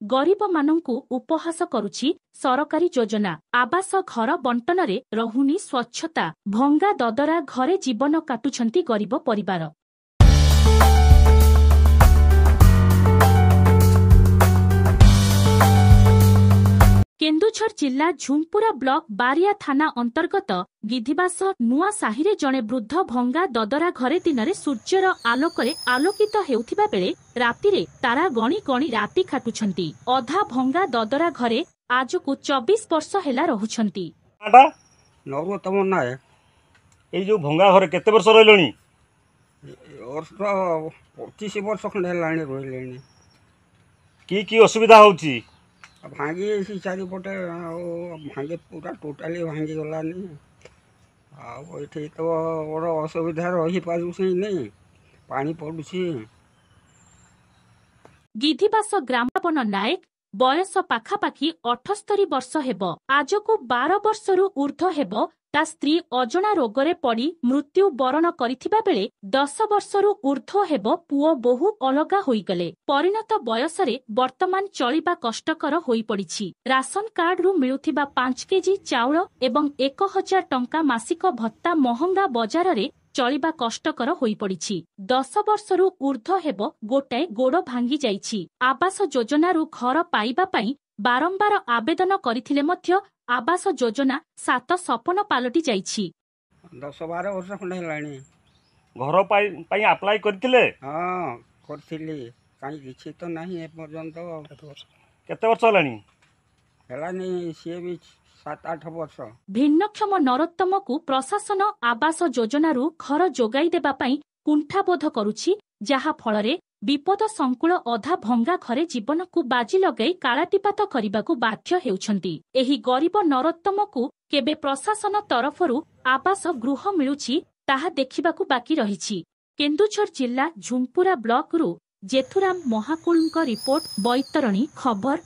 गरीब मानंकु उपहास करुछि सरकारी योजना। आवास घर बंटन रे रहुनी स्वच्छता। भंगा ददरा घरे जीवन काटुछंती गरीब परिवार। केन्दुझर जिला झुम्पुरा ब्लॉक बारिया थाना अंतर्गत गिधिबास नुआ साहिरे जणे वृद्ध भंगा ददरा घरे दिनरे सूर्यर आलोकरे आलोकित हेउथिबा बेले रातिरे तारा गणी गणी राति खाटुछंती। अधा भंगा ददरा घरे आजकु 24 वर्ष हेला रहुछंती। नरोत्तम नायक ए जो भंगा घरे केते वर्ष रहलणी? 25 वर्ष खंड हेलाणी रहिलेणी। की असुविधा होउची? भांगी चारिपटे भांगी पूरा टोटाली भांगी गलानी। आठी तो बड़ असुविधा रही पारुछि नहीं, पानी पड़ुछि। गिधिबास ग्रामवन नायक बयस पाखापाखि 78 वर्ष हेब। आजकु 12 वर्षरु ऊर्ध्व हेब ता स्त्री अजणा रोगरे पड़ी मृत्यु बरण करिथिबा बेले 10 वर्षरु ऊर्ध्व हेब पुओ बहु अलगा होईगले। परिणत बयसरे वर्तमान चलिबा कष्टकर होई पड़िछि। राशन कार्ड रु मिलुथिबा 5 केजी चाउल एवं 1000 टंका मासिक भत्ता महंगा बजार रे चलिबा कष्टकर होई पड़िछि। 10 वर्षरु ऊर्ध्व हेब गोटाए गोड़ भांगी जाइछि। आवास योजना रु घर पाइबा पई बारंबार आवेदन करिथिले मध्य आवास योजना 7 सपन पालटी जाइछि। 10-12 वर्ष खंड हेलाणी घर पाई अप्लाई करथिले? हां करथिली, काई किछि तो नाही ए पर्यंत। केते वर्ष हेलाणी? हेलाणी सी भी 7-8 वर्ष। भिन्नक्षम नरोत्तम को प्रशासन आवास योजना रु घर जोगाई देबा पई कुंठाबोध करुछि, जहा फलरे विपद संकुल अधा भंगा घरे जीवन को बाजी लगाई कालाटिपात करबाकू बाध्य हेउछंती। एही गरीब नरोत्तम को केबे प्रशासन तरफरु आवास गृह मिलुछि ताहा देखिबाकू बाकी रहिछि। केन्दुझर जिला झुम्पुरा ब्लॉक रु जेथुराम महाकुलଙ୍କ रिपोर्ट। बैतरणी खबर।